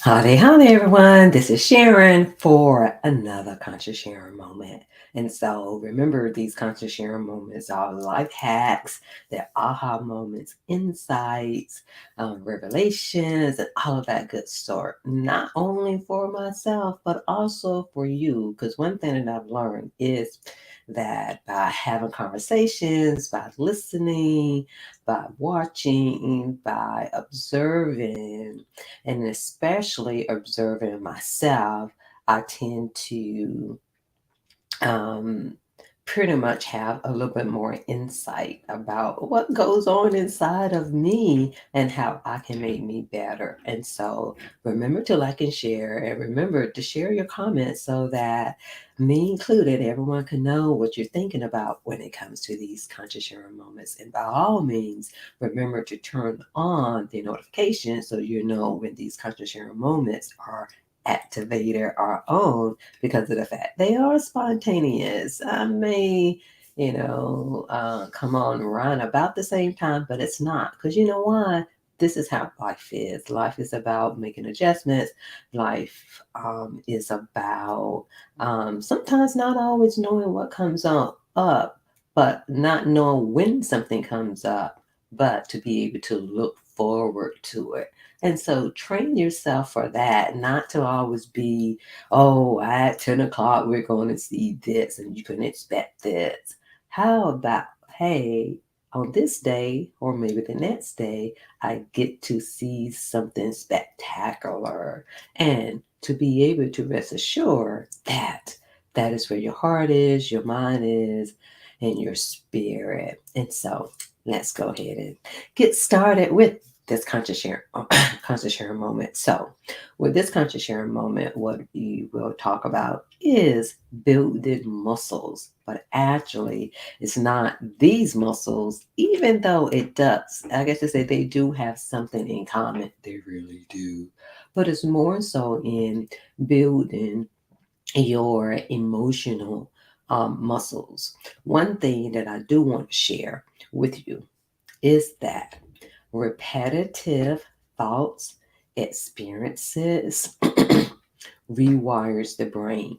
Howdy, everyone. This is Sharon for another Conscious Sharon moment. And so remember, these Conscious Sharon moments are life hacks, they're aha moments, insights, revelations, and all of that good sort. Not only for myself, but also for you. Because one thing that I've learned is that by having conversations, by listening, by watching, by observing, and especially observing myself, I tend to um, pretty much have a little bit more insight about what goes on inside of me and how I can make me better. And so remember to like and share, and remember to share your comments so that me included, everyone can know what you're thinking about when it comes to these conscious sharing moments. And by all means, remember to turn on the notification so you know when these conscious sharing moments are activated or on, because of the fact they are spontaneous. I may, come on around about the same time, but it's not. Because you know why? This is how life is. Life is about making adjustments. Life is about sometimes not always knowing what comes on up, but not knowing when something comes up, but to be able to look forward to it. And so train yourself for that, not to always be, oh, at 10 o'clock, we're going to see this and you can expect this. How about, hey, on this day, or maybe the next day, I get to see something spectacular, and to be able to rest assured that that is where your heart is, your mind is, and your spirit. And so let's go ahead and get started with this conscious sharing, conscious sharing moment. So, with this conscious sharing moment, what we will talk about is building muscles, but actually, it's not these muscles, even though it does. I guess to say they do have something in common. They really do. But it's more so in building your emotional muscles. One thing that I do want to share with you is that repetitive thoughts, experiences rewires the brain.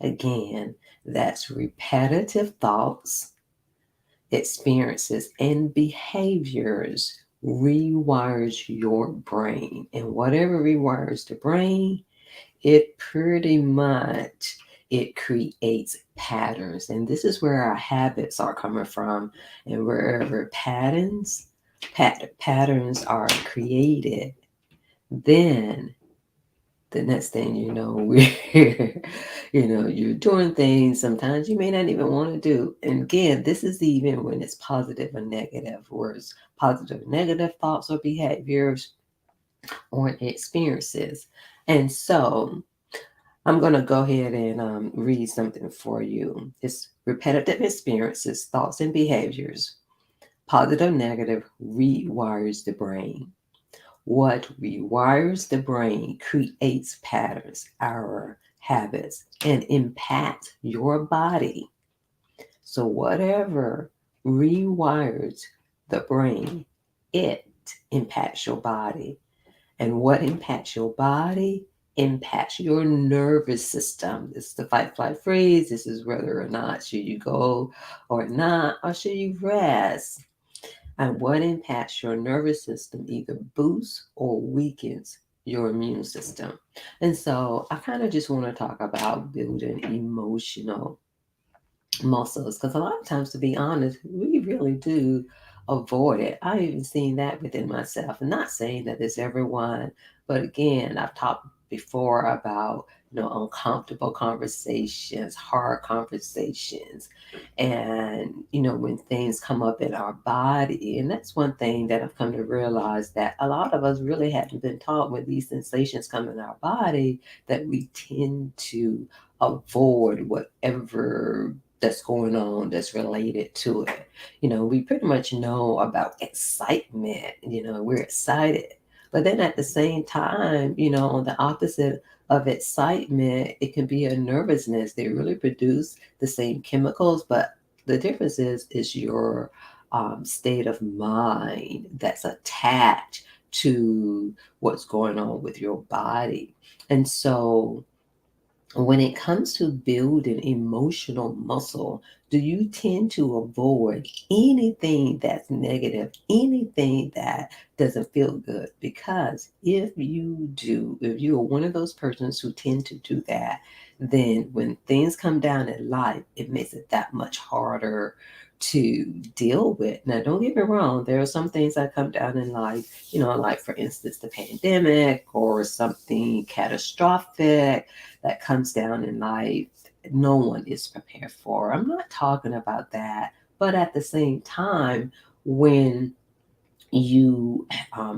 Again, that's repetitive thoughts, experiences, and behaviors rewires your brain. And whatever rewires the brain, it pretty much it creates patterns. And this is where our habits are coming from. And wherever patterns are created, then the next thing you know, we're, you're doing things sometimes you may not even want to do. And again, this is even when it's positive or negative, words, positive, negative thoughts or behaviors or experiences. And so I'm going to go ahead and read something for you. It's repetitive experiences, thoughts, and behaviors. Positive, negative rewires the brain. What rewires the brain creates patterns, our habits, and impacts your body. So, whatever rewires the brain, it impacts your body. And what impacts your body impacts your nervous system. This is the fight, flight, freeze. This is whether or not should you go or not, or should you rest. And what impacts your nervous system either boosts or weakens your immune system. And so I kind of just want to talk about building emotional muscles, because a lot of times, to be honest, we really do avoid it. I've even seen that within myself. I'm not saying that it's everyone, but again, I've talked before about uncomfortable conversations, hard conversations, and when things come up in our body. And that's one thing that I've come to realize, that a lot of us really haven't been taught when these sensations come in our body, that we tend to avoid whatever that's going on that's related to it. We pretty much know about excitement, we're excited. But then at the same time, on the opposite of excitement, it can be a nervousness. They really produce the same chemicals, but the difference is your state of mind that's attached to what's going on with your body. And so when it comes to building emotional muscle, do you tend to avoid anything that's negative, anything that doesn't feel good? Because if you do, if you are one of those persons who tend to do that, then when things come down in life, it makes it that much harder to deal with. Now, don't get me wrong, there are some things that come down in life, like for instance, the pandemic or something catastrophic that comes down in life no one is prepared for. I'm not talking about that. But at the same time, when you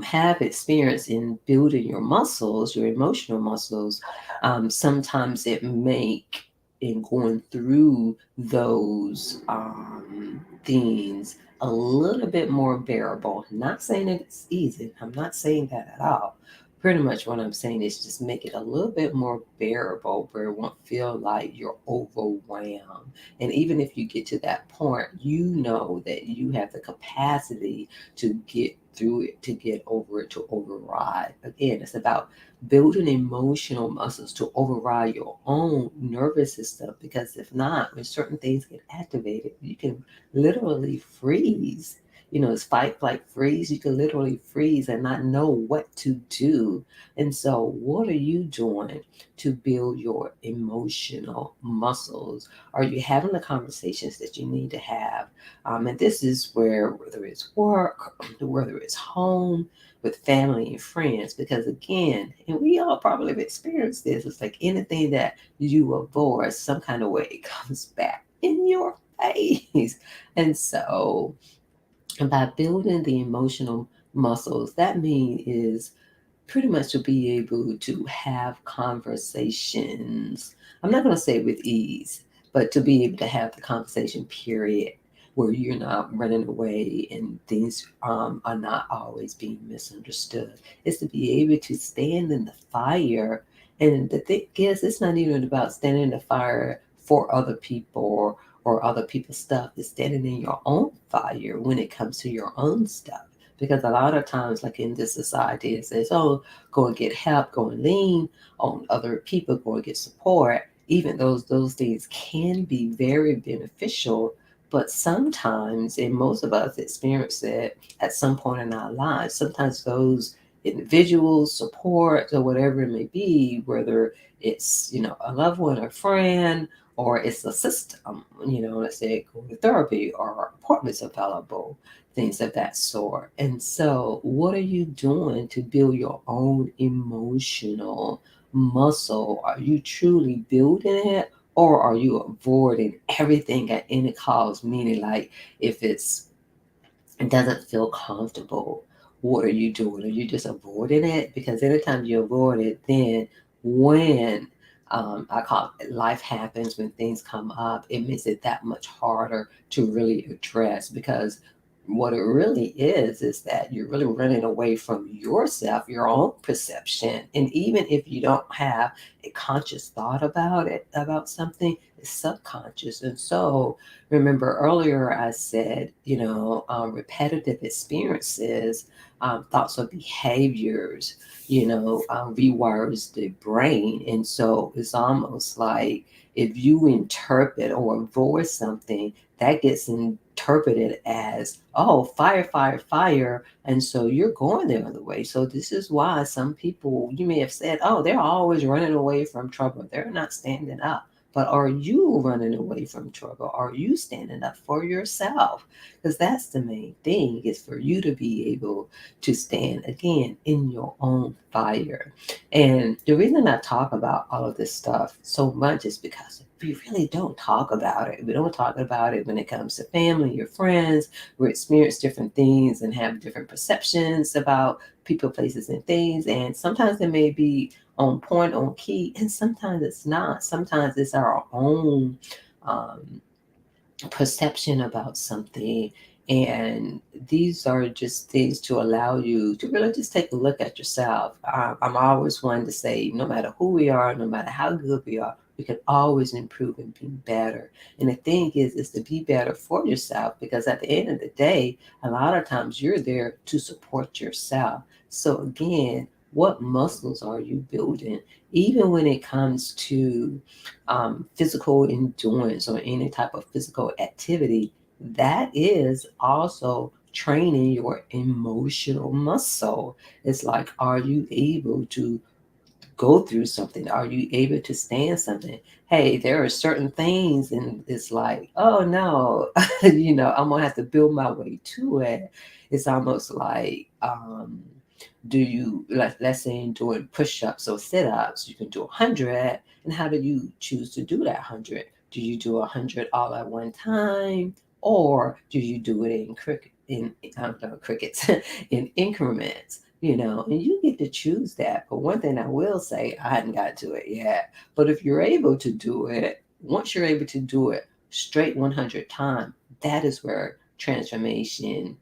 have experience in building your muscles, your emotional muscles, sometimes it make in going through those things a little bit more bearable. Not saying that it's easy. I'm not saying that at all. Pretty much what I'm saying is just make it a little bit more bearable where it won't feel like you're overwhelmed. And even if you get to that point, you know that you have the capacity to get through it, to get over it, to override. Again, it's about building emotional muscles to override your own nervous system, because if not, when certain things get activated, you can literally freeze. It's fight, flight, freeze. You can literally freeze and not know what to do. And so, what are you doing to build your emotional muscles? Are you having the conversations that you need to have? And this is where, whether it's work, whether it's home, with family and friends, because again, and we all probably have experienced this, it's like anything that you avoid, some kind of way it comes back in your face. And so, by building the emotional muscles, that means is pretty much to be able to have conversations. I'm not going to say with ease, but to be able to have the conversation, period, where you're not running away and things are not always being misunderstood. It's to be able to stand in the fire. And the thing is, it's not even about standing in the fire for other people or other people's stuff. It's standing in your own fire when it comes to your own stuff. Because a lot of times, like in this society, it says, oh, go and get help, go and lean on other people, go and get support. Even those things can be very beneficial, but sometimes, and most of us experience it at some point in our lives, sometimes those individuals, support, or whatever it may be, whether it's, a loved one or friend, or it's a system, let's say go to therapy or appointments available, things of that sort. And so, what are you doing to build your own emotional muscle? Are you truly building it, or are you avoiding everything at any cost? Meaning, like, if it doesn't feel comfortable, what are you doing? Are you just avoiding it? Because anytime you avoid it, then when I call it life happens, when things come up, it makes it that much harder to really address. Because what it really is that you're really running away from yourself, your own perception. And even if you don't have a conscious thought about it, about something, it's subconscious. And so, remember earlier I said, repetitive experiences, thoughts or behaviors, rewires the brain. And so it's almost like if you interpret or avoid something, that gets interpreted as, oh, fire, fire, fire. And so you're going the other way. So this is why some people, you may have said, oh, they're always running away from trouble. They're not standing up. But are you running away from trouble? Are you standing up for yourself? Because that's the main thing, is for you to be able to stand again in your own fire. And the reason I talk about all of this stuff so much is because we really don't talk about it. We don't talk about it when it comes to family, your friends. We experience different things and have different perceptions about people, places, and things. And sometimes it may be on point, on key, and sometimes it's not. Sometimes it's our own um, perception about something. And these are just things to allow you to really just take a look at yourself. I'm always one to say, no matter who we are, no matter how good we are, We could always improve and be better. And the thing is to be better for yourself, because at the end of the day, a lot of times you're there to support yourself. So again, what muscles are you building? Even when it comes to physical endurance or any type of physical activity, that is also training your emotional muscle. It's like, are you able to go through something? Are you able to stand something? Hey, there are certain things, and it's like, oh no, I'm gonna have to build my way to it. It's almost like, do you, let's say, in doing push-ups or sit-ups, you can do 100, and how do you choose to do that 100? Do you do 100 all at one time, or do you do it crickets in increments? And you get to choose that. But one thing I will say, I hadn't got to it yet. But if you're able to do it, once you're able to do it straight 100 times, that is where transformation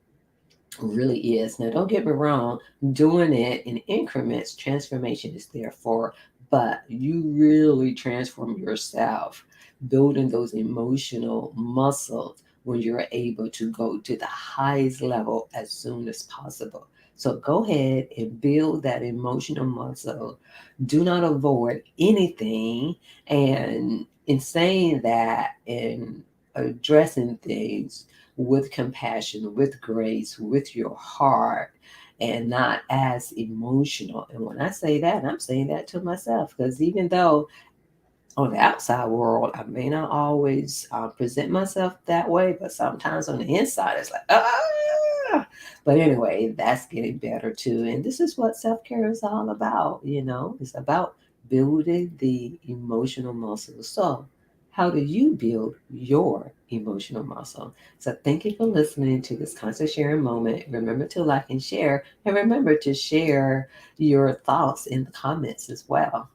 really is. Now, don't get me wrong, doing it in increments, transformation is there for, but you really transform yourself, building those emotional muscles when you're able to go to the highest level as soon as possible. So go ahead and build that emotional muscle. Do not avoid anything. And in saying that and addressing things, with compassion, with grace, with your heart, and not as emotional. And when I say that, I'm saying that to myself, because even though on the outside world, I may not always present myself that way, but sometimes on the inside, it's like, ah. But anyway, that's getting better too. And this is what self care is all about. It's about building the emotional muscle. So, how do you build your emotional muscle? So, thank you for listening to this constant sharing moment. Remember to like and share, and remember to share your thoughts in the comments as well.